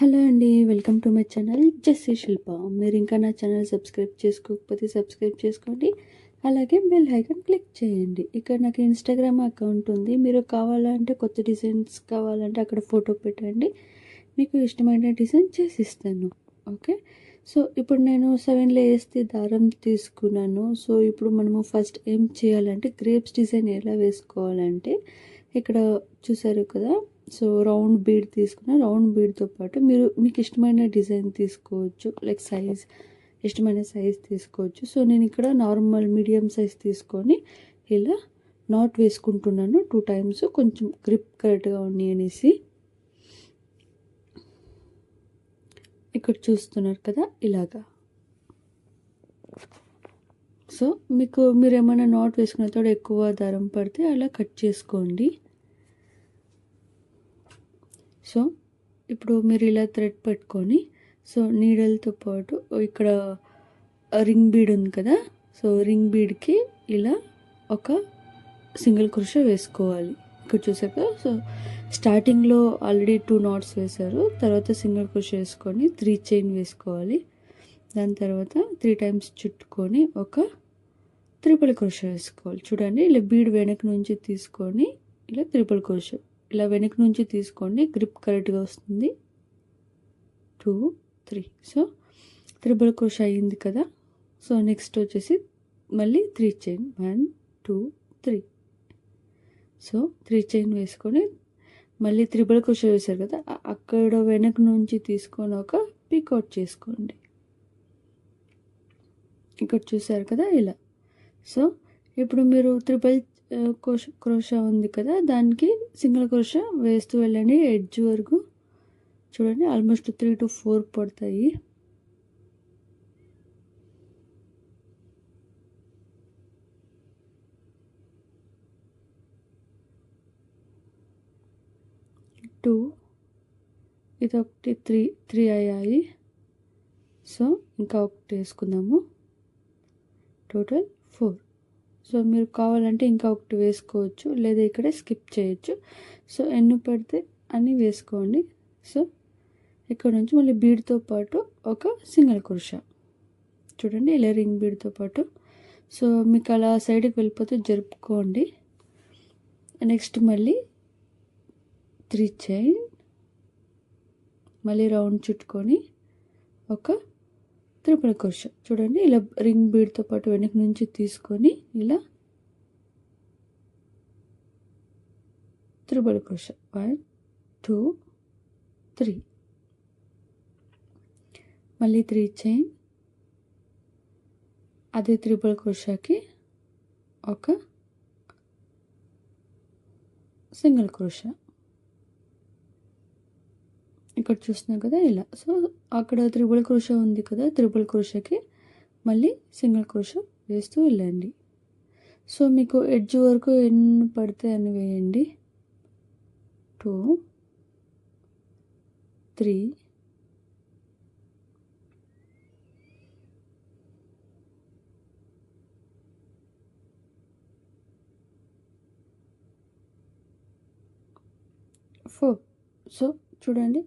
Hello అండి. Welcome to my channel Jessie Shilpa. మీరు ఇంకా నా ఛానల్ సబ్స్క్రైబ్ చేసుకోకపోతే సబ్స్క్రైబ్ చేసుకోండి. అలాగే బెల్ ఐకాన్ క్లిక్ చేయండి. ఇక్కడ నాకు ఇన్స్టాగ్రామ్ అకౌంట్ ఉంది. మీరు కావాలంటే కొత్త డిజైన్స్ కావాలంటే అక్కడ ఫోటో పెట్టండి. మీకు ఇష్టమైన డిజైన్ చేసి ఇస్తాను. ఓకే. సో ఇప్పుడు నేను 7 లేయర్స్‌ది దారం తీసుకున్నాను. సో ఇప్పుడు మనము ఫస్ట్ ఏం చేయాలంటే గ్రేప్స్ డిజైన్ ఎలా వేసుకోవాలంటే ఇక్కడ చూసారు కదా. సో రౌండ్ బీడ్ తీసుకున్న రౌండ్ బీడ్తో పాటు మీకు ఇష్టమైన డిజైన్ తీసుకోవచ్చు. లైక్ సైజ్ ఇష్టమైన సైజ్ తీసుకోవచ్చు. సో నేను ఇక్కడ నార్మల్ మీడియం సైజ్ తీసుకొని ఇలా నాట్ వేసుకుంటున్నాను 2 టైమ్స్, కొంచెం గ్రిప్ కరెక్ట్గా ఉంది అనేసి. ఇక్కడ చూస్తున్నారు కదా ఇలాగా. సో మీరు ఏమైనా నాట్ వేసుకున్న తర్వాత ఎక్కువ దారం పడితే అలా కట్ చేసుకోండి. సో ఇప్పుడు మీరు ఇలా థ్రెడ్ పట్టుకొని సో నీడల్తో పాటు ఇక్కడ రింగ్ బీడ్ ఉంది కదా. సో రింగ్ బీడ్కి ఇలా ఒక సింగిల్ క్రోషే వేసుకోవాలి. ఇక్కడ చూసారు కదా. సో స్టార్టింగ్లో ఆల్రెడీ 2 నాట్స్ వేశారు. తర్వాత సింగిల్ క్రోషే వేసుకొని 3 చైన్ వేసుకోవాలి. దాని తర్వాత 3 టైమ్స్ చుట్టుకొని ఒక ట్రిపుల్ క్రోషే వేసుకోవాలి. చూడండి ఇలా బీడ్ వెనక నుంచి తీసుకొని ఇలా ట్రిపుల్ క్రోషే ఇలా వెనక నుంచి తీసుకోండి. గ్రిప్ కరెక్ట్గా వస్తుంది. 2 3 సో ట్రిపుల్ క్రోషే అయ్యింది కదా. సో నెక్స్ట్ వచ్చేసి మళ్ళీ 3 చైన్ 1 2 3. సో 3 చైన్ వేసుకొని మళ్ళీ ట్రిపుల్ క్రోషే వేశారు కదా, అక్కడ వెనక నుంచి తీసుకొని ఒక పికౌట్ చేసుకోండి. ఇక్కడ చూసారు కదా ఇలా. సో ఇప్పుడు మీరు ట్రిపుల్ క్రోషా ఉంది కదా, దానికి సింగిల్ క్రోషా వేస్తూ వెళ్ళండి ఎడ్జ్ వరకు. చూడండి ఆల్మోస్ట్ 3 to 4 పడతాయి. టూ ఇదొకటి 3 అయ్యాయి. సో ఇంకా ఒకటి వేసుకుందాము. టోటల్ 4. సో మీరు కావాలంటే ఇంకా ఒకటి వేసుకోవచ్చు, లేదా ఇక్కడే స్కిప్ చేయొచ్చు. సో ఎన్ని పడితే అన్నీ వేసుకోండి. సో ఇక్కడ నుంచి మళ్ళీ బీడ్తో పాటు ఒక సింగిల్ క్రోషా. చూడండి ఇలా రింగ్ బీడ్తో పాటు. సో మీకు అలా సైడ్కి వెళ్ళిపోతే జరుపుకోండి. నెక్స్ట్ మళ్ళీ 3 చైన్ మళ్ళీ రౌండ్ చుట్టుకొని ఒక ట్రిపుల్ క్రోషా. చూడండి ఇలా రింగ్ బీడ్తో పాటు వెనక నుంచి తీసుకొని ఇలా ట్రిపుల్ క్రోషా 1 2 3. మళ్ళీ 3 చైన్ అదే ట్రిపుల్ క్రోషాకి ఒక సింగిల్ క్రోషా. ఇక్కడ చూస్తున్నాం కదా ఇలా. సో అక్కడ ట్రిపుల్ క్రోషా ఉంది కదా, ట్రిపుల్ క్రోషాకి మళ్ళీ సింగిల్ క్రోషా వేస్తూ వెళ్ళండి. సో మీకు ఎడ్జ్ వరకు ఎన్ని పడితే అని వేయండి. 2 3 4. సో చూడండి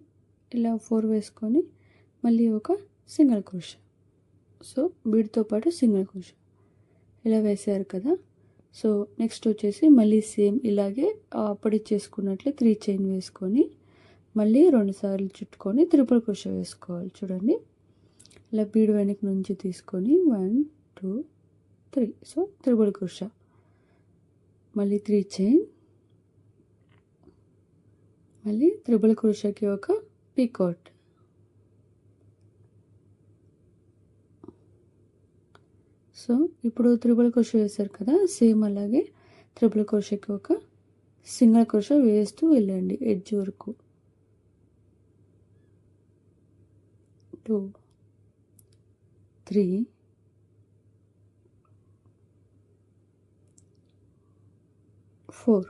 ఇలా 4 వేసుకొని మళ్ళీ ఒక సింగిల్ క్రోషా. సో బీడ్తో పాటు సింగిల్ క్రోషా ఇలా వేసారు కదా. సో నెక్స్ట్ వచ్చేసి మళ్ళీ సేమ్ ఇలాగే అప్పటి చేసుకున్నట్లే 3 చైన్ వేసుకొని మళ్ళీ 2 సార్లు చుట్టుకొని ట్రిపుల్ క్రోషా వేసుకోవాలి. చూడండి ఇలా బీడ్ వెనక నుంచి తీసుకొని 1 2 3. సో ట్రిపుల్ క్రోషా మళ్ళీ 3 చైన్ మళ్ళీ ట్రిపుల్ క్రోషాకి ఒక పికౌట్. సో ఇప్పుడు ట్రిపుల్ క్రోషా వేశారు కదా, సేమ్ అలాగే ట్రిపుల్ క్రోషాకి ఒక సింగిల్ క్రోషా వేస్తూ వెళ్ళండి ఎడ్జ్ వరకు. 2 3 4.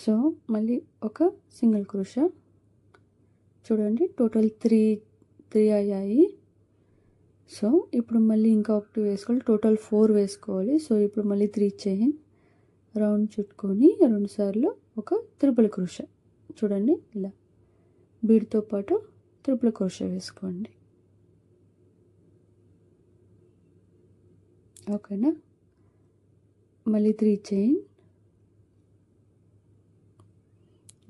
సో మళ్ళీ ఒక సింగిల్ క్రోషా. చూడండి టోటల్ 3 అయ్యాయి. సో ఇప్పుడు మళ్ళీ ఇంకా ఒకటి వేసుకోవాలి. టోటల్ 4 వేసుకోవాలి. సో ఇప్పుడు మళ్ళీ 3 చైన్ రౌండ్ చుట్టుకొని 2 సార్లు ఒక త్రిపుల్ క్రోషా. చూడండి ఇలా బీడ్తో పాటు త్రిపుల్ క్రోషా వేసుకోండి. ఓకేనా. మళ్ళీ 3 చైన్,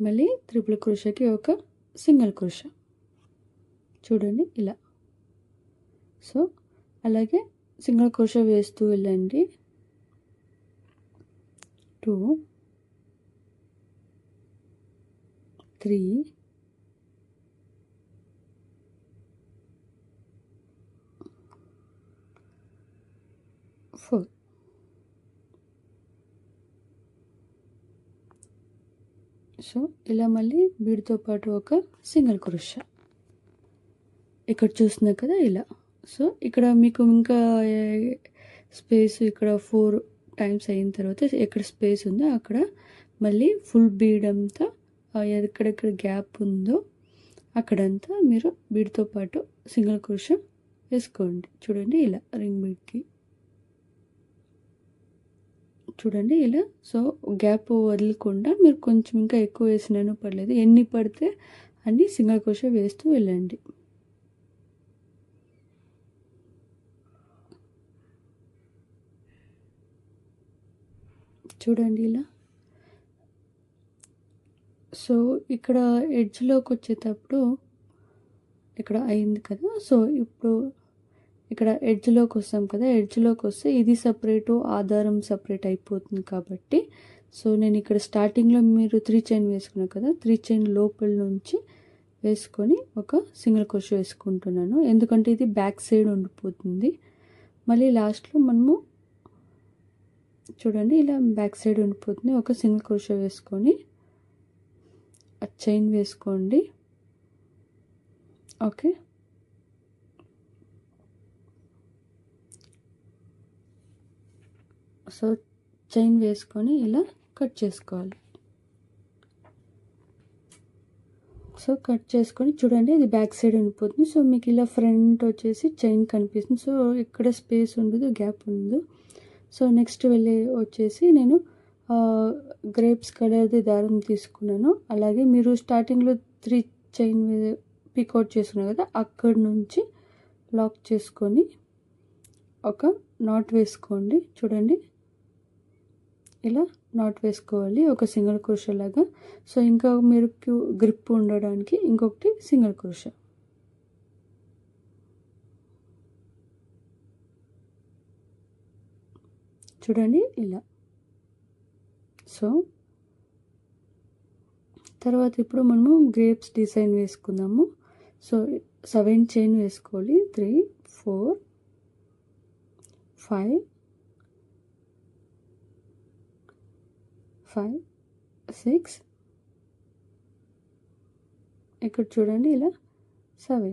మళ్ళీ త్రిపుల్ క్రోషాకి ఒక సింగిల్ క్రోషా. చూడండి ఇలా. సో అలాగే సింగిల్ క్రోషా వేస్తూ వెళ్ళండి. 2 3 4. సో ఇలా మళ్ళీ బీడ్తో పాటు ఒక సింగిల్ క్రోషా. ఇక్కడ చూస్తున్నారు కదా ఇలా. సో ఇక్కడ మీకు ఇంకా స్పేస్ ఇక్కడ 4 టైమ్స్ అయిన తర్వాత ఎక్కడ స్పేస్ ఉందో అక్కడ మళ్ళీ ఫుల్ బీడ్ అంతా ఎక్కడెక్కడ గ్యాప్ ఉందో అక్కడంతా మీరు బీడ్తో పాటు సింగిల్ క్రోషా వేసుకోండి. చూడండి ఇలా రింగ్ బీడ్కి. చూడండి ఇలా. సో గ్యాప్ వదలకుండా మీరు కొంచెం ఇంకా ఎక్కువ వేసినాను పర్లేదు, ఎన్ని పడితే అన్ని సింగిల్ క్రోషా వేస్తూ వెళ్ళండి. చూడండి ఇలా. సో ఇక్కడ ఎడ్జ్లోకి వచ్చేటప్పుడు ఇక్కడ అయింది కదా. సో ఇప్పుడు ఇక్కడ ఎడ్జ్లోకి వస్తాం కదా, ఎడ్జ్లోకి వస్తే ఇది సపరేటు, ఆధారం సపరేట్ అయిపోతుంది కాబట్టి సో నేను ఇక్కడ స్టార్టింగ్లో మీరు 3 చైన్ వేసుకున్నాను కదా, 3 చైన్ లోపల నుంచి వేసుకొని ఒక సింగిల్ క్రోషా వేసుకుంటున్నాను, ఎందుకంటే ఇది బ్యాక్ సైడ్ ఉండిపోతుంది. మళ్ళీ లాస్ట్లో మనము చూడండి ఇలా బ్యాక్ సైడ్ ఉండిపోతుంది. ఒక సింగిల్ క్రోషా వేసుకొని ఆ చైన్ వేసుకోండి. ఓకే. సో చైన్ వేసుకొని ఇలా కట్ చేసుకోవాలి. సో కట్ చేసుకొని చూడండి అది బ్యాక్ సైడ్ ఉండిపోతుంది. సో మీకు ఇలా ఫ్రంట్ వచ్చేసి చైన్ కనిపిస్తుంది. సో ఇక్కడ స్పేస్ ఉండదు, గ్యాప్ ఉండదు. సో నెక్స్ట్ వచ్చేసి నేను గ్రేప్స్ కలర్ది దారం తీసుకున్నాను. అలాగే మీరు స్టార్టింగ్లో 3 చైన్ పికౌట్ చేసుకున్నారు కదా, అక్కడి నుంచి లాక్ చేసుకొని ఒక నాట్ వేసుకోండి. చూడండి ఇలా నాట్ వేసుకోవాలి ఒక సింగిల్ క్రోషా లాగా. సో ఇంకా మీరు గ్రిప్ ఉండడానికి ఇంకొకటి సింగిల్ క్రోషా. చూడండి ఇలా. సో తర్వాత ఇప్పుడు మనము గ్రేప్స్ డిజైన్ వేసుకుందాము. సో 7 చైన్ వేసుకోవాలి. 3 4 5 5 6 ఇక్కడ చూడండి ఇలా 7.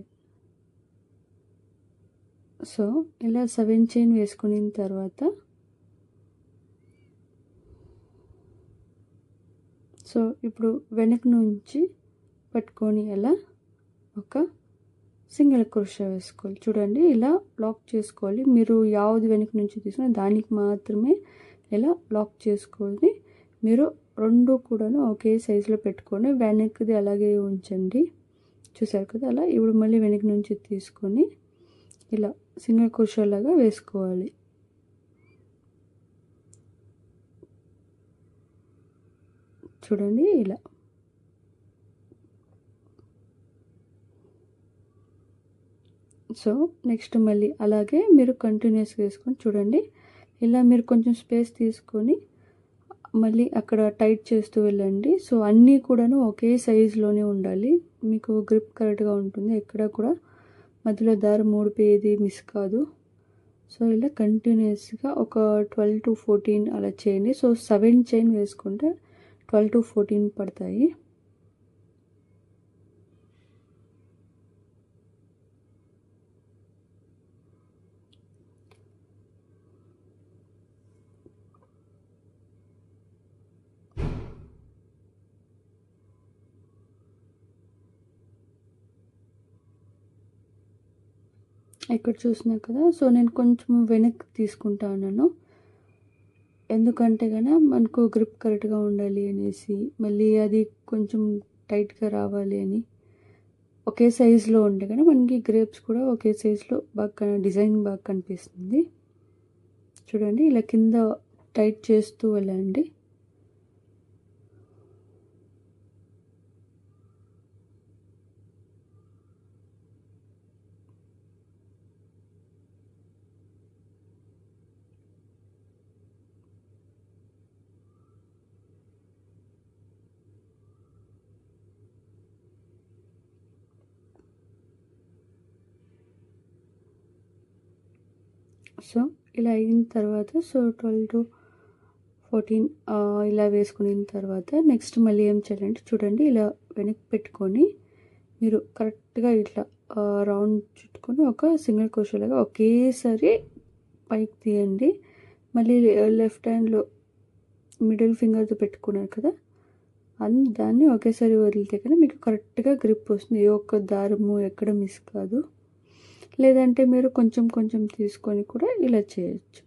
సో ఇలా 7 చైన్ వేసుకున్న తర్వాత సో ఇప్పుడు వెనక నుంచి పట్టుకొని ఇలా ఒక సింగిల్ క్రోషా వేసుకోవాలి. చూడండి ఇలా లాక్ చేసుకోవాలి. మీరు యావది వెనక నుంచి తీసుకున్న దానికి మాత్రమే ఇలా లాక్ చేసుకోవాలి. మీరు రెండు కూడాను ఒకే సైజులో పెట్టుకొని వెనక్ది అలాగే ఉంచండి. చూసారు కదా అలా. ఇప్పుడు మళ్ళీ వెనక నుంచి తీసుకొని ఇలా సింగిల్ క్రోషా లాగా వేసుకోవాలి. చూడండి ఇలా. సో నెక్స్ట్ మళ్ళీ అలాగే మీరు కంటిన్యూస్గా వేసుకొని చూడండి ఇలా మీరు కొంచెం స్పేస్ తీసుకొని మళ్ళీ అక్కడ టైట్ చేస్తూ వెళ్ళండి. సో అన్నీ కూడాను ఒకే సైజులోనే ఉండాలి, మీకు గ్రిప్ కరెక్ట్గా ఉంటుంది. ఎక్కడ కూడా మధ్యలో దారం ఊడిపోయేది మిస్ కాదు. సో ఇలా కంటిన్యూస్గా ఒక 12 to 14 అలా చేయండి. సో 7 చైన్ వేసుకుంటే 12 to 14 పడతాయి. ఇక్కడ చూసినా కదా. సో నేను కొంచెం వెనక్కి తీసుకుంటా ఉన్నాను. ఎందుకంటే మనకు గ్రిప్ కరెక్ట్గా ఉండాలి అనేసి, మళ్ళీ అది కొంచెం టైట్గా రావాలి అని, ఒకే సైజులో ఉంటే మనకి గ్రేప్స్ కూడా ఒకే సైజులో బాగా డిజైన్ బాగా కనిపిస్తుంది. చూడండి ఇలా కింద టైట్ చేస్తూ వెళ్ళండి. సో ఇలా అయిన తర్వాత 12 to 14 ఇలా వేసుకున్న తర్వాత నెక్స్ట్ మళ్ళీ ఏం చేయాలంటే చూడండి, ఇలా వెనక్కి పెట్టుకొని మీరు కరెక్ట్గా ఇట్లా రౌండ్ చుట్టుకొని ఒక సింగిల్ క్రోషే లాగా ఒకేసారి పైకి తీయండి. మళ్ళీ లెఫ్ట్ హ్యాండ్లో మిడిల్ ఫింగర్తో పెట్టుకున్నారు కదా, దాన్ని ఒకేసారి వదిలితే మీకు కరెక్ట్గా గ్రిప్ వస్తుంది. ఏ ఒక్క దారము ఎక్కడ మిస్ కాదు. లేదంటే మీరు కొంచెం కొంచెం తీసుకొని కూడా ఇలా చేయొచ్చు.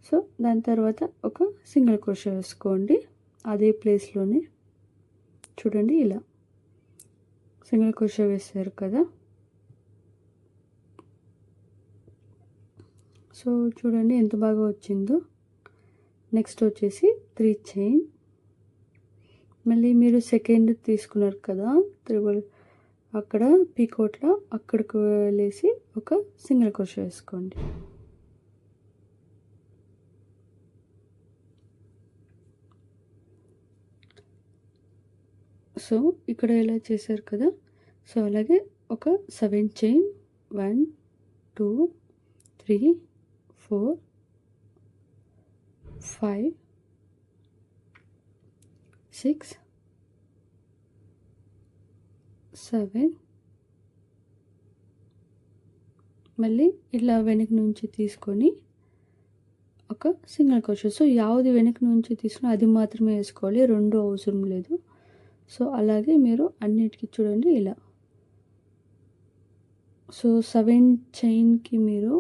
సో దాని తర్వాత ఒక సింగిల్ క్రోషే వేసుకోండి అదే ప్లేస్లోనే. చూడండి ఇలా సింగిల్ క్రోషే వేసారు కదా. సో చూడండి ఎంత బాగా వచ్చిందో. నెక్స్ట్ వచ్చేసి 3 చైన్. మళ్ళీ మీరు సెకండ్ తీసుకున్నారు కదా త్రిబుల్, అక్కడ పీకోట్లో అక్కడికి వెళ్ళేసి ఒక సింగిల్ క్రోషే వేసుకోండి. సో ఇక్కడ ఇలా చేశారు కదా. సో అలాగే ఒక 7 చైన్, 1 2 3 4 5 6 7 మళ్ళీ ఇలా వెనక నుంచి తీసుకొని ఒక సింగిల్ క్రోషే. సో యావది వెనక నుంచి తీసుకుని అది మాత్రమే వేసుకోవాలి, రెండు అవసరం లేదు. సో అలాగే మీరు అన్నిటికీ చూడండి ఇలా. సో 7 చైన్కి మీరు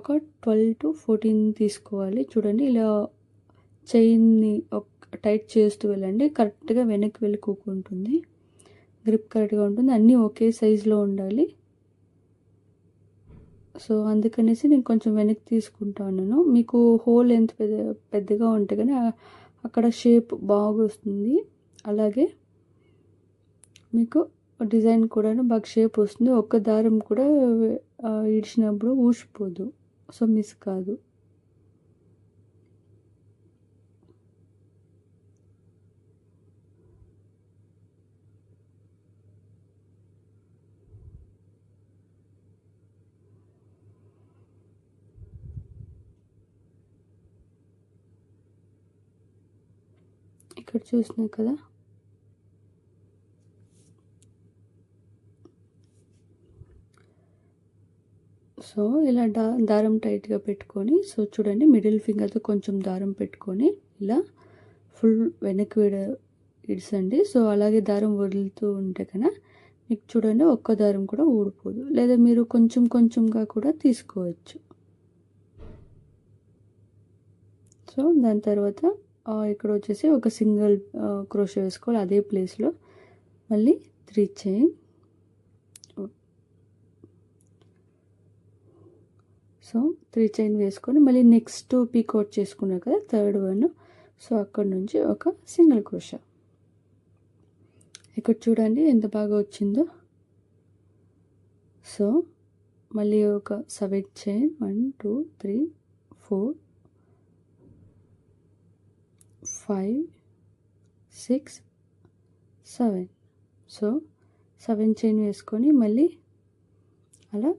ఒక 12 to 14 తీసుకోవాలి. చూడండి ఇలా చైన్ని టైట్ చేస్తూ వెళ్ళండి. కరెక్ట్గా వెనక్కి వెళ్ళుకుంటుంది, గ్రిప్ కరెక్ట్గా ఉంటుంది, అన్నీ ఒకే సైజులో ఉండాలి. సో అందుకనేసి నేను కొంచెం వెనక్కి తీసుకుంటా ఉన్నాను. మీకు హోల్ ఎంత పెద్దగా ఉంటే కానీ అక్కడ షేప్ బాగా వస్తుంది. అలాగే మీకు డిజైన్ కూడా బాగా షేప్ వస్తుంది. ఒక్క దారం కూడా ఇడిచినప్పుడు ఊసిపోదు, సో మిస్ కాదు. ఇక్కడ చూసినా కదా. సో ఇలా దారం టైట్గా పెట్టుకొని, సో చూడండి మిడిల్ ఫింగర్తో కొంచెం దారం పెట్టుకొని ఇలా ఫుల్ వెనక్కి ఇడ్సండి. సో అలాగే దారం వదులుతూ ఉంటే కన్నా మీకు చూడండి ఒక్క దారం కూడా ఊడిపోదు. లేదా మీరు కొంచెం కొంచెంగా కూడా తీసుకోవచ్చు. సో దాని తర్వాత ఇక్కడ వచ్చేసి ఒక సింగిల్ క్రోషే వేసుకోవాలి అదే ప్లేస్లో. మళ్ళీ 3 చైన్. సో 3 చైన్ వేసుకొని మళ్ళీ నెక్స్ట్ పీకౌట్ చేసుకున్నారు కదా థర్డ్ వన్. సో అక్కడ నుంచి ఒక సింగిల్ క్రోషే. ఇక్కడ చూడండి ఎంత బాగా వచ్చిందో. సో మళ్ళీ ఒక 7 చైన్, 1 2 3 4 5 6 7. సో 7 చైన్ వేసుకొని మళ్ళీ అలా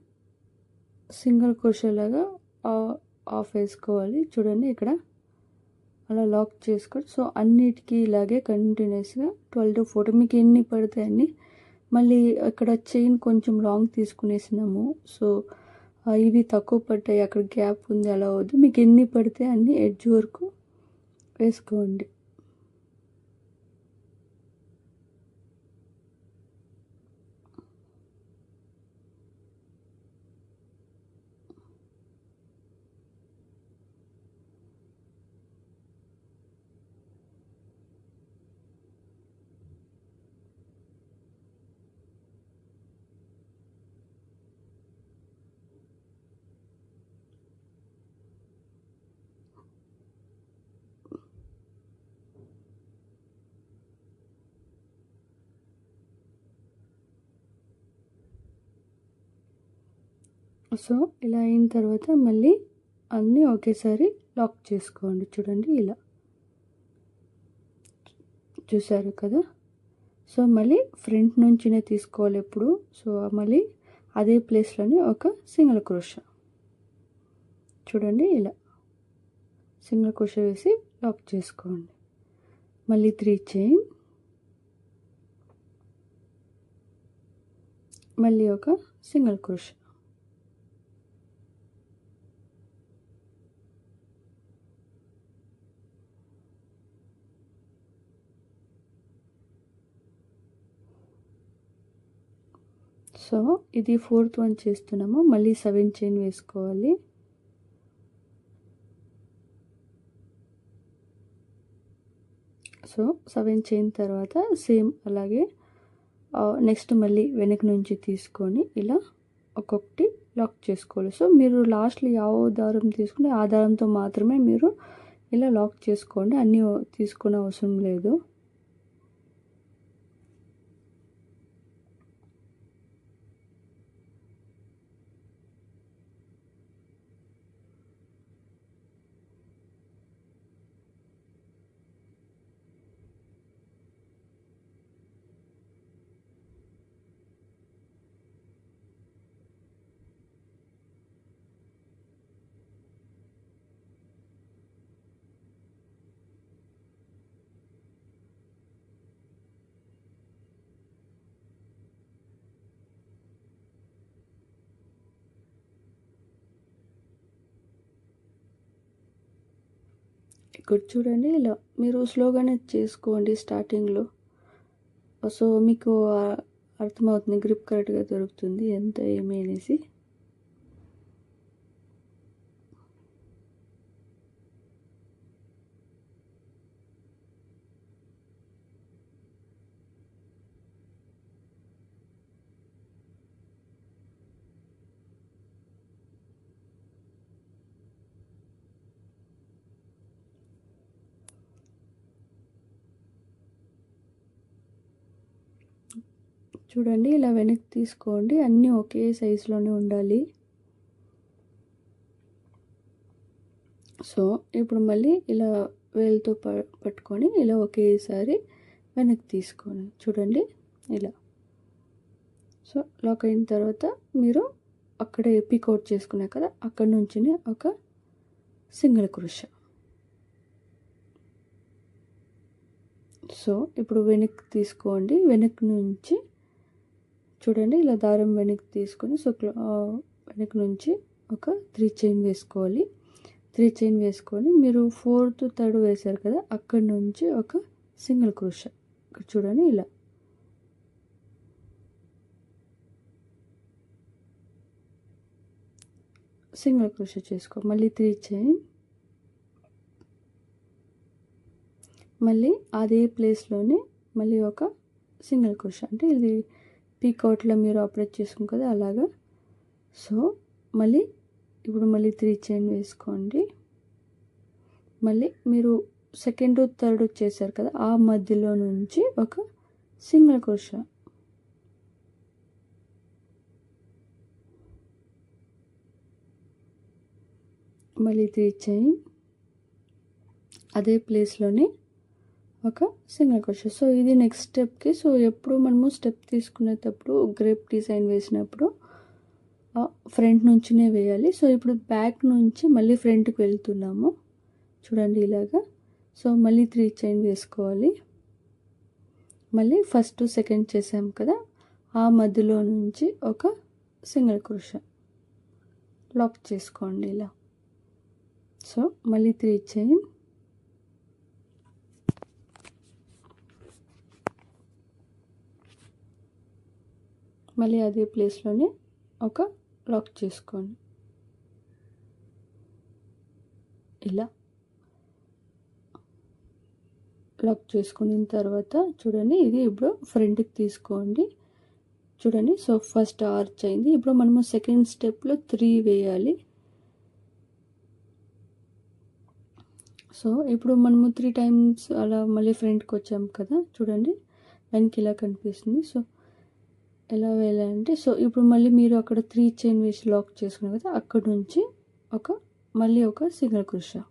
సింగిల్ క్రోషే లాగా ఆఫ్ వేసుకోవాలి. చూడండి ఇక్కడ అలా లాక్ చేసుకోండి. సో అన్నిటికీ ఇలాగే కంటిన్యూస్గా 12 to 14 మీకు ఎన్ని పడితే అన్ని. మళ్ళీ ఇక్కడ చైన్ కొంచెం లాంగ్ తీసుకునేసినాము, సో ఇవి తక్కువ పడ్డాయి, అక్కడ గ్యాప్ ఉంది, అలా వద్దు. మీకు ఎన్ని పడితే అన్ని ఎడ్జ్ వరకు వేసుకోండి. సో ఇలా అయిన తర్వాత మళ్ళీ అన్నీ ఒకేసారి లాక్ చేసుకోండి. చూడండి ఇలా చూసారు కదా. సో మళ్ళీ ఫ్రంట్ నుంచినే తీసుకోవాలి ఎప్పుడు. సో మళ్ళీ అదే ప్లేస్లోనే ఒక సింగిల్ క్రోషా చూడండి ఇలా సింగిల్ క్రోషా వేసి లాక్ చేసుకోండి. మళ్ళీ 3 చైన్, మళ్ళీ ఒక సింగిల్ క్రోషా, సో ఇది 4th వన్ చేస్తున్నాము. మళ్ళీ 7 చైన్ వేసుకోవాలి. సో 7 చైన్ తర్వాత సేమ్ అలాగే నెక్స్ట్ మళ్ళీ వెనక నుంచి తీసుకొని ఇలా ఒక్కొక్కటి లాక్ చేసుకోవాలి. సో మీరు లాస్ట్లో ಯಾವ దారం తీసుకుంటే ఆ దారంతో మాత్రమే మీరు ఇలా లాక్ చేసుకోండి. అన్నీ తీసుకునే అవసరం లేదు. ఇక్కడ చూడండి ఇలా మీరు స్లోగానే చేసుకోండి స్టార్టింగ్లో. సో మీకు అర్థమవుతుంది, గ్రిప్ కరెక్ట్గా దొరుకుతుంది ఎంత ఏమి అనేసి. చూడండి ఇలా వెనక్కి తీసుకోండి, అన్నీ ఒకే సైజులోనే ఉండాలి. సో ఇప్పుడు మళ్ళీ ఇలా వేలుతో పట్టుకొని ఇలా ఒకేసారి వెనక్కి తీసుకోండి. చూడండి ఇలా. సో లాక్ అయిన తర్వాత మీరు అక్కడే పికౌట్ చేసుకున్నారు కదా, అక్కడ నుంచి ఒక సింగిల్ క్రోషా. సో ఇప్పుడు వెనక్కి తీసుకోండి. వెనక్కి నుంచి చూడండి ఇలా దారం వెనక్కి తీసుకొని సో వెనక్కి నుంచి ఒక 3 చైన్ వేసుకోవాలి. 3 చైన్ వేసుకొని మీరు 4th 3rd వేశారు కదా, అక్కడ నుంచి ఒక సింగిల్ క్రోషా ఇక్కడ చూడండి ఇలా. సింగిల్ క్రోషా చేసుకో. మళ్ళీ 3 చైన్, మళ్ళీ అదే ప్లేస్లోనే మళ్ళీ ఒక సింగిల్ క్రోషా. అంటే ఇది పీకౌట్లో మీరు ఆపరేట్ చేసుకుని కదా అలాగా. సో మళ్ళీ ఇప్పుడు మళ్ళీ 3 చైన్ వేసుకోండి. మళ్ళీ మీరు 2nd 3rd చేశారు కదా, ఆ మధ్యలో నుంచి ఒక సింగిల్ క్రోషా. మళ్ళీ 3 చైన్, అదే ప్లేస్లోనే ఒక సింగిల్ క్రోషా. సో ఇది నెక్స్ట్ స్టెప్కి. సో ఎప్పుడు మనము స్టెప్ తీసుకునేటప్పుడు గ్రేప్ డిజైన్ వేసినప్పుడు ఫ్రంట్ నుంచినే వేయాలి. సో ఇప్పుడు బ్యాక్ నుంచి మళ్ళీ ఫ్రంట్కి వెళ్తున్నాము చూడండి ఇలాగా. సో మళ్ళీ 3 చైన్ వేసుకోవాలి. మళ్ళీ ఫస్ట్ 2nd చేసాం కదా, ఆ మధ్యలో నుంచి ఒక సింగిల్ క్రోషా లాక్ చేసుకోండి ఇలా. సో మళ్ళీ 3 చైన్, మళ్ళీ అదే ప్లేస్లోనే ఒక లాక్ చేసుకోండి ఇలా. లాక్ చేసుకున్న తర్వాత చూడండి ఇది ఇప్పుడు ఫ్రంట్కి తీసుకోండి. చూడండి సో ఫస్ట్ ఆర్చ్ అయింది. ఇప్పుడు మనము 2nd స్టెప్లో 3 వేయాలి. సో ఇప్పుడు మనము 3 టైమ్స్ అలా మళ్ళీ ఫ్రంట్కి వచ్చాము కదా, చూడండి వెనక్కి ఇలా కనిపిస్తుంది. సో ఎలా వేయాలంటే సో ఇప్పుడు మళ్ళీ మీరు అక్కడ 3 చైన్ వేసి లాక్ చేసుకున్నారు కదా, అక్కడ నుంచి మళ్ళీ ఒక సింగిల్ క్రోషా.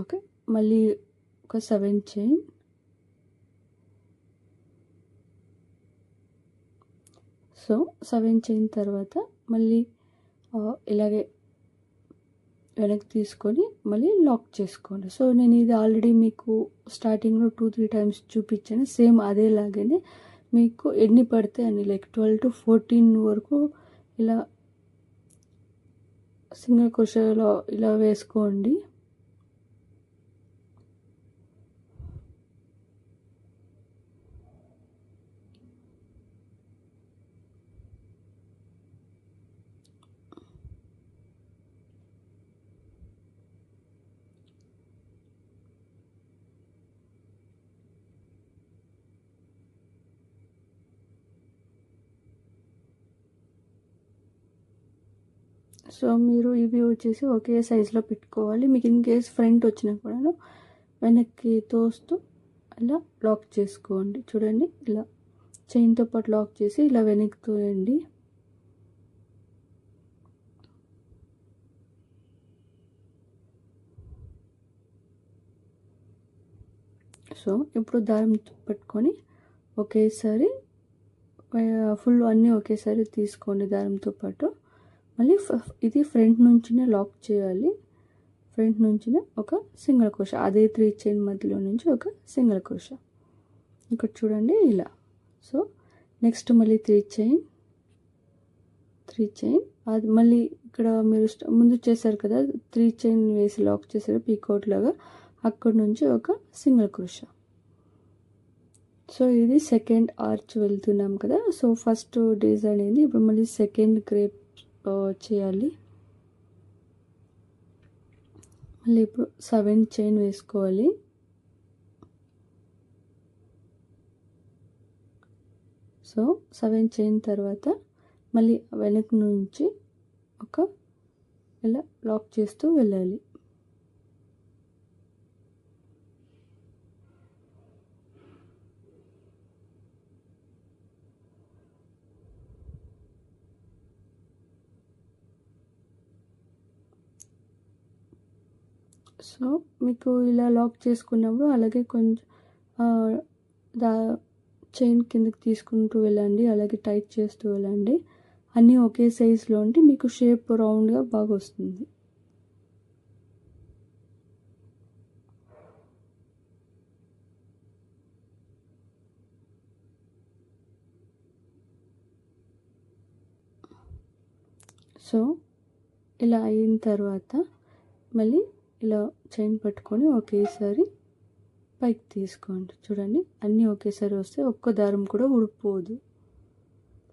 ఓకే, మళ్ళీ ఒక 7 చైన్. సో 7 చైన్ తర్వాత మళ్ళీ ఇలాగే వెనక్కి తీసుకొని మళ్ళీ లాక్ చేసుకోండి. సో నేను ఇది ఆల్రెడీ మీకు స్టార్టింగ్లో 2-3 టైమ్స్ చూపించాను. సేమ్ అదేలాగానే మీకు ఎన్ని పడితే అన్ని, లైక్ 12 to 14 వరకు ఇలా సింగిల్ క్రోషాలో ఇలా వేసుకోండి. సో మీరు ఇవి వచ్చేసి ఒకే సైజులో పెట్టుకోవాలి. మీకు ఇన్ కేస్ ఫ్రంట్ వచ్చినా కూడా వెనక్కి తోస్తూ అలా లాక్ చేసుకోండి. చూడండి, ఇలా చైన్తో పాటు లాక్ చేసి ఇలా వెనక్కి తోయండి. సో ఇప్పుడు దారం పట్టుకొని ఒకేసారి ఫుల్ అన్నీ ఒకేసారి తీసుకోండి దారంతో పాటు. మళ్ళీ ఇది ఫ్రంట్ నుంచినే లాక్ చేయాలి. ఫ్రంట్ నుంచినే ఒక సింగిల్ క్రోషా, అదే 3 చైన్ మధ్యలో నుంచి ఒక సింగిల్ క్రోషా. ఇక్కడ చూడండి ఇలా. సో నెక్స్ట్ మళ్ళీ 3 చైన్, అది మళ్ళీ ఇక్కడ మీరు ముందు చేశారు కదా 3 చైన్ వేసి లాక్ చేశారు పీకౌట్ లాగా, అక్కడ నుంచి ఒక సింగిల్ క్రోషా. సో ఇది సెకండ్ ఆర్చ్ వెళ్తున్నాం కదా. సో ఫస్ట్ డిజైన్ అయింది, ఇప్పుడు మళ్ళీ సెకండ్ క్రేప్ చేయాలి. మళ్ళీ ఇప్పుడు 7 చైన్ వేసుకోవాలి. సో 7 చైన్ తర్వాత మళ్ళీ వెనక నుంచి ఇలా లాక్ చేస్తూ వెళ్ళాలి. సో మీకు ఇలా లాక్ చేసుకున్నప్పుడు అలాగే కొంచెం చైన్ కిందకి తీసుకుంటూ వెళ్ళండి, అలాగే టైట్ చేస్తూ వెళ్ళండి. అన్నీ ఒకే సైజులో ఉంటే మీకు షేప్ రౌండ్గా బాగా వస్తుంది. సో ఇలా అయిన తర్వాత మళ్ళీ ఇలా చైన్ పట్టుకొని ఒకేసారి పైకి తీసుకోండి. చూడండి, అన్నీ ఒకేసారి వస్తే ఒక్క దారం కూడా ఊడిపోదు.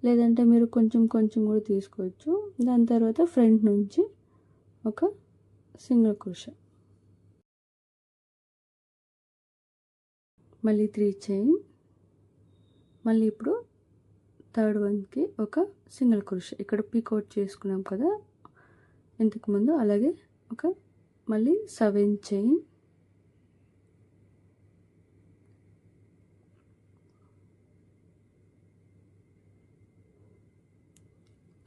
లేదంటే మీరు కొంచెం కూడా తీసుకోవచ్చు. దాని తర్వాత ఫ్రంట్ నుంచి ఒక సింగిల్ క్రోషా, మళ్ళీ 3 చైన్, మళ్ళీ ఇప్పుడు థర్డ్ వన్కి ఒక సింగిల్ క్రోషా. ఇక్కడ పీకౌట్ చేసుకున్నాం కదా ఇంతకుముందు, అలాగే మళ్ళీ 7 చైన్,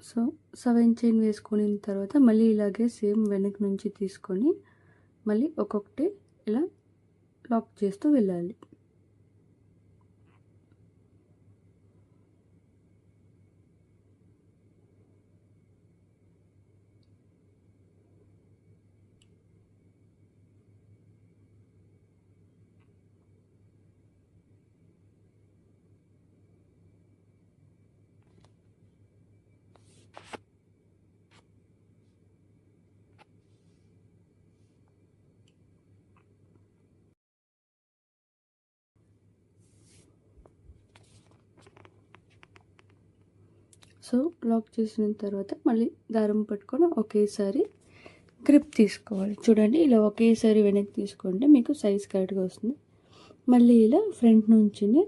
సో 7 చైన్ వేసుకున్న తర్వాత మళ్ళీ ఇలాగే సేమ్ వెనక నుంచి తీసుకొని మళ్ళీ ఒక్కొక్కటి ఇలా లాక్ చేస్తూ వెళ్ళాలి. సో లాక్ చేసిన తర్వాత మళ్ళీ దారం పట్టుకొని ఒకేసారి గ్రిప్ తీసుకోవాలి. చూడండి, ఇలా ఒకేసారి వెనక్కి తీసుకుంటే మీకు సైజ్ కరెక్ట్గా వస్తుంది. మళ్ళీ ఇలా ఫ్రంట్ నుంచినే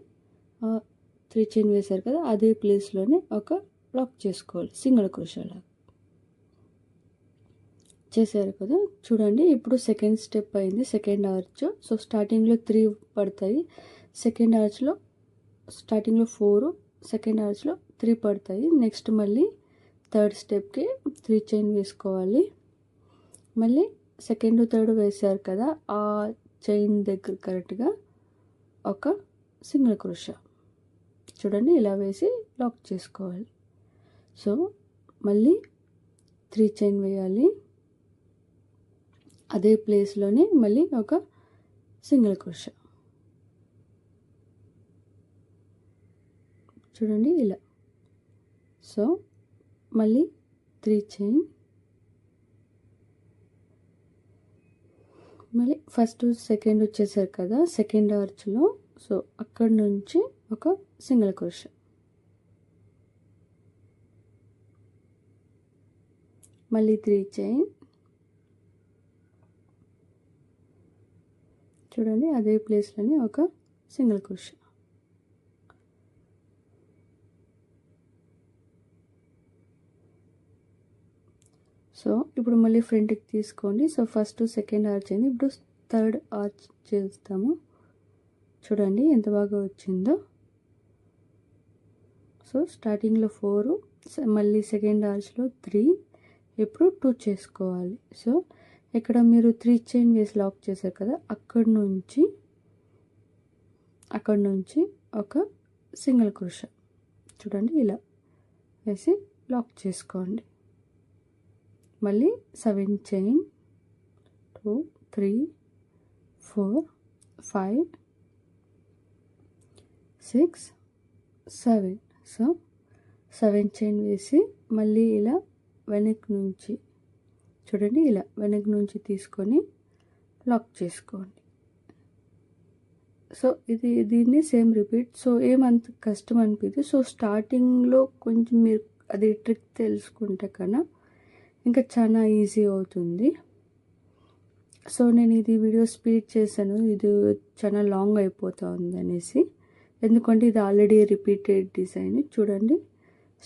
3 చైన్ వేశారు కదా, అదే ప్లేస్లోనే లాక్ చేసుకోవాలి సింగిల్ క్రోషాలా చేశారు కదా. చూడండి, ఇప్పుడు సెకండ్ స్టెప్ అయింది, సెకండ్ ఆర్చ్. సో స్టార్టింగ్లో 3 పడతాయి, సెకండ్ ఆర్చ్లో స్టార్టింగ్లో 4, సెకండ్ ఆర్చ్లో 3 పడతాయి. నెక్స్ట్ మళ్ళీ థర్డ్ స్టెప్కి 3 చైన్ వేసుకోవాలి. మళ్ళీ సెకండ్ థర్డ్ వేసారు కదా, ఆ చైన్ దగ్గర కరెక్ట్గా ఒక సింగిల్ క్రోషా చూడండి ఇలా వేసి లాక్ చేసుకోవాలి. సో మళ్ళీ 3 చైన్ వేయాలి. అదే ప్లేస్లోనే మళ్ళీ ఒక సింగిల్ క్రోషా చూడండి ఇలా. సో మళ్ళీ 3 చైన్, మళ్ళీ ఫస్ట్ సెకండ్ వచ్చేసారు కదా సెకండ్ ఆర్చ్లో, సో అక్కడ నుంచి ఒక సింగిల్ క్రోషా, మళ్ళీ 3 చైన్ చూడండి అదే ప్లేస్లోనే ఒక సింగిల్ క్రోషా. సో ఇప్పుడు మళ్ళీ ఫ్రంట్కి తీసుకోండి. సో ఫస్ట్ సెకండ్ ఆర్చ్ అయింది, ఇప్పుడు థర్డ్ ఆర్చ్ చేస్తాము. చూడండి ఎంత బాగా వచ్చిందో. సో స్టార్టింగ్లో 4, మళ్ళీ సెకండ్ ఆర్చ్లో 3, ఇప్పుడు 2 చేసుకోవాలి. సో ఇక్కడ మీరు 3 చైన్ వేసి లాక్ చేశారు కదా, అక్కడ నుంచి ఒక సింగిల్ క్రోషా చూడండి ఇలా వేసి లాక్ చేసుకోండి. మళ్ళీ 7 చైన్ 2 3 4 5 6 7. సో 7 చైన్ వేసి మళ్ళీ ఇలా వెనక్ నుంచి చూడండి ఇలా వెనక్ నుంచి తీసుకొని లాక్ చేసుకోండి. సో దీన్ని సేమ్ రిపీట్. సో ఏమంత కష్టం అనిపించదు. సో స్టార్టింగ్లో కొంచెం మీరు అది ట్రిక్ తెలుసుకుంటే కన్నా ఇంకా చాలా ఈజీ అవుతుంది. సో నేను ఇది వీడియో స్పీడ్ చేశాను, ఇది చాలా లాంగ్ అయిపోతూ ఉంది అనేసి, ఎందుకంటే ఇది ఆల్రెడీ రిపీటెడ్ డిజైన్. చూడండి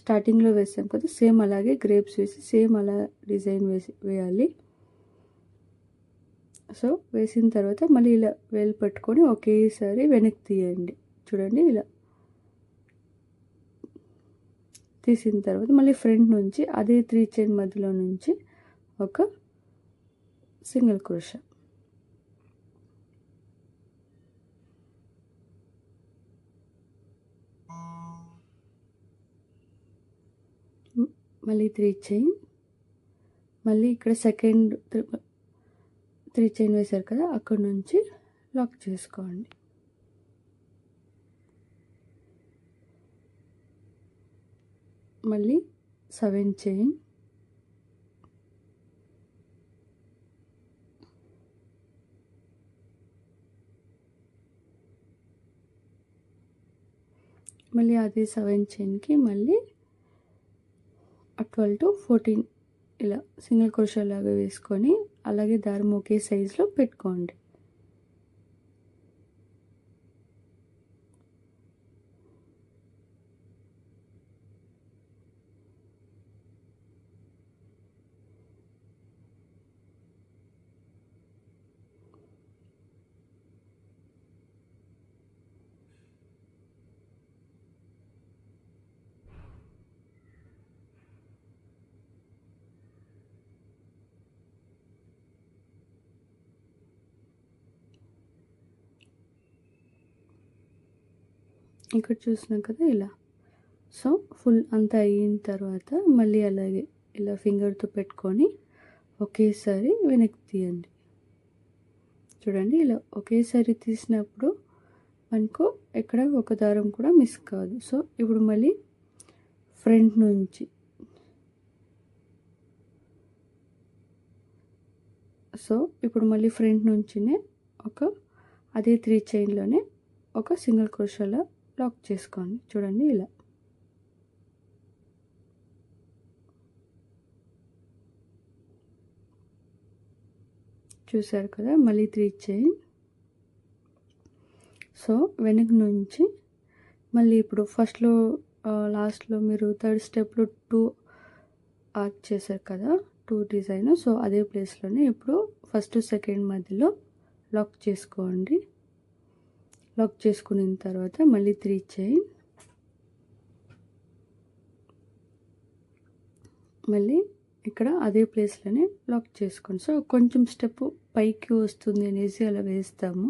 స్టార్టింగ్లో వేసాం కదా, సేమ్ అలాగే గ్రేప్స్ వేసి సేమ్ అలా డిజైన్ వేయాలి. సో వేసిన తర్వాత మళ్ళీ ఇలా వేలు పట్టుకొని ఒకేసారి వెనక్కి తీయండి. చూడండి ఇలా తీసిన తర్వాత మళ్ళీ ఫ్రంట్ నుంచి అదే 3 చైన్ మధ్యలో నుంచి ఒక సింగిల్ క్రోషా మళ్ళీ 3 చైన్, మళ్ళీ ఇక్కడ సెకండ్ 3 చైన్ వేశారు కదా, అక్కడ నుంచి లాక్ చేసుకోండి. మళ్ళీ 7 చైన్, మళ్ళీ అదే 7 చైన్కి మళ్ళీ 12 to 14 ఇలా సింగిల్ క్రోషా లాగా వేసుకొని అలాగే దారం ఒకే సైజులో పెట్టుకోండి. ఇక్కడ చూసినాం కదా ఇలా. సో ఫుల్ అంతా అయిన తర్వాత మళ్ళీ అలాగే ఇలా ఫింగర్తో పెట్టుకొని ఒకేసారి వెనక్కి తీయండి. చూడండి ఇలా ఒకేసారి తీసినప్పుడు మనకు ఎక్కడ ఒక దారం కూడా మిస్ కాదు. సో ఇప్పుడు మళ్ళీ ఫ్రంట్ నుంచి నుంచినే ఒక అదే 3 చైన్లోనే ఒక సింగిల్ క్రోషాలో లాక్ చేసుకోండి. చూడండి ఇలా. చూసారు కదా, మళ్ళీ 3 చైన్. సో వెనక నుంచి మళ్ళీ ఇప్పుడు ఫస్ట్లో లాస్ట్లో మీరు థర్డ్ స్టెప్లో 2 ఆర్చ్ చేశారు కదా, 2 డిజైన్. సో అదే ప్లేస్లోనే ఇప్పుడు ఫస్ట్ సెకండ్ మధ్యలో లాక్ చేసుకోండి. లాక్ చేసుకున్న తర్వాత మళ్ళీ 3 చైన్, మళ్ళీ ఇక్కడ అదే ప్లేస్లోనే లాక్ చేసుకోండి. సో కొంచెం స్టెప్ పైకి వస్తుంది అనేసి అలా వేస్తాము.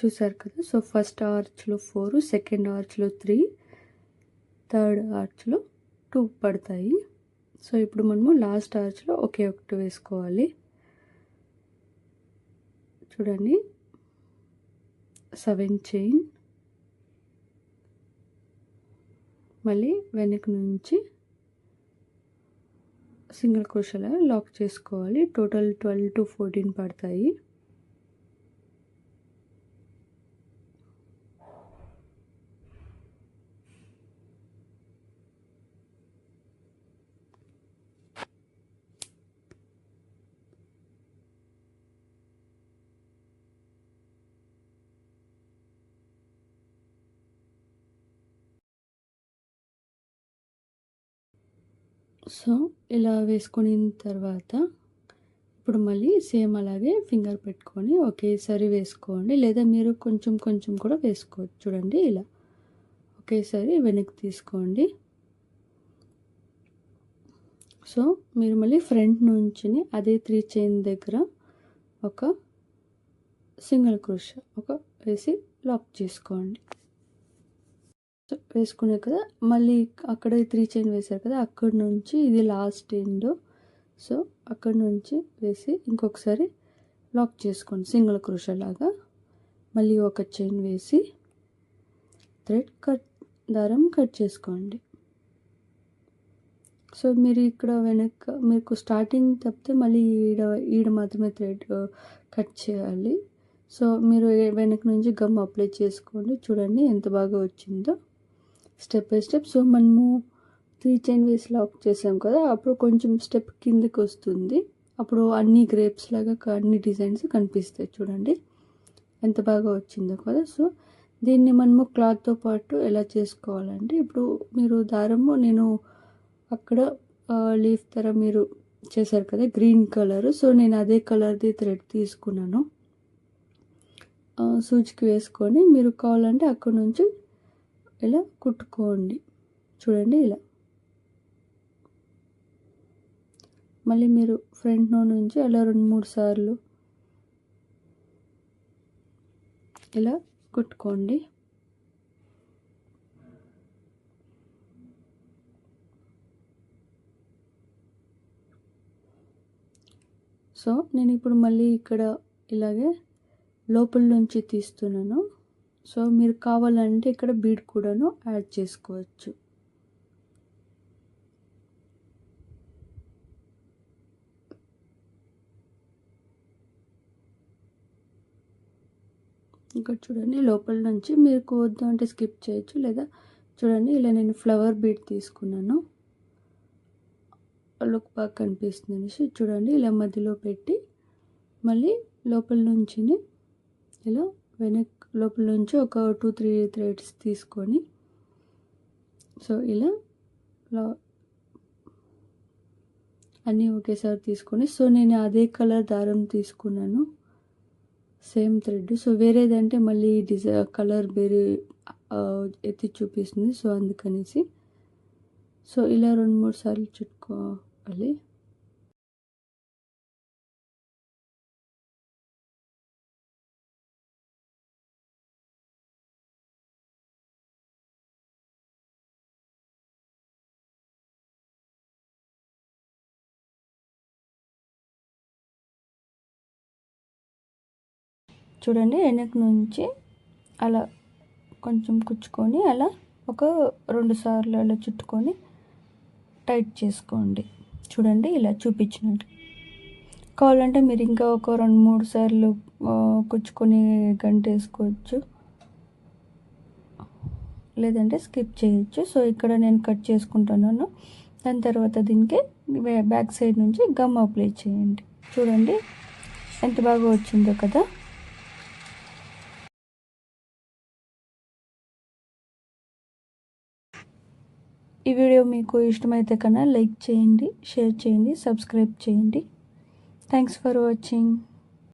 చూసారు కదా. సో ఫస్ట్ ఆర్చ్లో 4, సెకండ్ ఆర్చ్లో 3, థర్డ్ ఆర్చ్లో 2 పడతాయి. సో ఇప్పుడు మనము లాస్ట్ ఆర్చ్లో ఒకే ఒకటి వేసుకోవాలి. చూడండి 7 చైన్, మళ్ళీ వెనక నుంచి సింగిల్ క్రోషేలా లాక్ చేసుకోవాలి. టోటల్ 12 to 14 పడతాయి. సో ఇలా వేసుకున్న తర్వాత ఇప్పుడు మళ్ళీ సేమ్ అలాగే ఫింగర్ పెట్టుకొని ఒకేసారి వేసుకోండి, లేదా మీరు కొంచెం కొంచెం కూడా వేసుకోవచ్చు. చూడండి ఇలా ఒకేసారి వెనక్కి తీసుకోండి. సో మీరు మళ్ళీ ఫ్రంట్ నుంచి అదే 3 చైన్ దగ్గర ఒక సింగిల్ క్రోషే వేసి లాక్ చేసుకోండి. వేసుకునే కదా, మళ్ళీ అక్కడ 3 చైన్ వేశారు కదా, అక్కడ నుంచి ఇది లాస్ట్ ఎండ్. సో అక్కడ నుంచి వేసి ఇంకొకసారి లాక్ చేసుకోండి సింగిల్ క్రోషే లాగా. మళ్ళీ ఒక చైన్ వేసి దారం కట్ చేసుకోండి. సో మీరు ఇక్కడ వెనక మీకు స్టార్టింగ్ తప్పితే మళ్ళీ ఈడ మాత్రమే థ్రెడ్ కట్ చేయాలి. సో మీరు వెనక నుంచి గమ్ అప్లై చేసుకోండి. చూడండి ఎంత బాగా వచ్చిందో స్టెప్ బై స్టెప్. సో మనము 3 చైన్ వేసి లాక్ చేసాం కదా, అప్పుడు కొంచెం స్టెప్ కిందకి వస్తుంది. అప్పుడు అన్ని గ్రేప్స్ లాగా అన్ని డిజైన్స్ కనిపిస్తాయి. చూడండి ఎంత బాగా వచ్చిందో కదా. సో దీన్ని మనము క్లాత్తో పాటు ఎలా చేసుకోవాలంటే, ఇప్పుడు మీరు దారము నేను అక్కడ లీఫ్ తర మీరు చేశారు కదా గ్రీన్ కలర్. సో నేను అదే కలర్ది థ్రెడ్ తీసుకున్నాను. సూచికి వేసుకొని మీరు కావాలంటే అక్కడ నుంచి ఇలా కుట్టుకోండి. చూడండి ఇలా. మళ్ళీ మీరు ఫ్రంట్ నుంచి అలా 2-3 సార్లు ఇలా కుట్టుకోండి. సో నేను ఇప్పుడు మళ్ళీ ఇక్కడ ఇలాగే లోపల నుంచి తీస్తున్నాను. సో మీరు కావాలంటే ఇక్కడ బీడ్ కూడాను యాడ్ చేసుకోవచ్చు. ఇక్కడ చూడండి లోపల నుంచి మీకు వద్దు అంటే స్కిప్ చేయొచ్చు, లేదా చూడండి ఇలా నేను ఫ్లవర్ బీడ్ తీసుకున్నాను, లుక్ బాగా కనిపిస్తుంది అనేసి. చూడండి ఇలా మధ్యలో పెట్టి మళ్ళీ లోపల నుంచి ఇలా లోపల నుంచి ఒక 2-3 థ్రెడ్స్ తీసుకొని సో ఇలా అన్నీ ఒకేసారి తీసుకొని, సో నేను అదే కలర్ దారం తీసుకున్నాను, సేమ్ థ్రెడ్. సో వేరేదంటే మళ్ళీ కలర్ వేరే ఎత్తి చూపిస్తుంది. సో అందుకనేసి సో ఇలా 2-3 సార్లు చుట్టుకోవాలి. చూడండి వెనక నుంచి అలా కొంచెం కుచ్చుకొని అలా ఒక 2 సార్లు అలా చుట్టుకొని టైట్ చేసుకోండి. చూడండి ఇలా చూపించినట్టు. కావాలంటే మీరు ఇంకా ఒక 2-3 సార్లు కుచ్చుకొని గంటేసుకోవచ్చు, లేదంటే స్కిప్ చేయొచ్చు. సో ఇక్కడ నేను కట్ చేసుకుంటున్నాను. దాని తర్వాత దీనికి బ్యాక్ సైడ్ నుంచి గమ్ అప్లై చేయండి. చూడండి ఎంత బాగా వచ్చిందో కదా. ఈ వీడియో మీకు ఇష్టమైతే కన్నా లైక్ చేయండి, షేర్ చేయండి, సబ్స్క్రైబ్ చేయండి. Thanks for watching.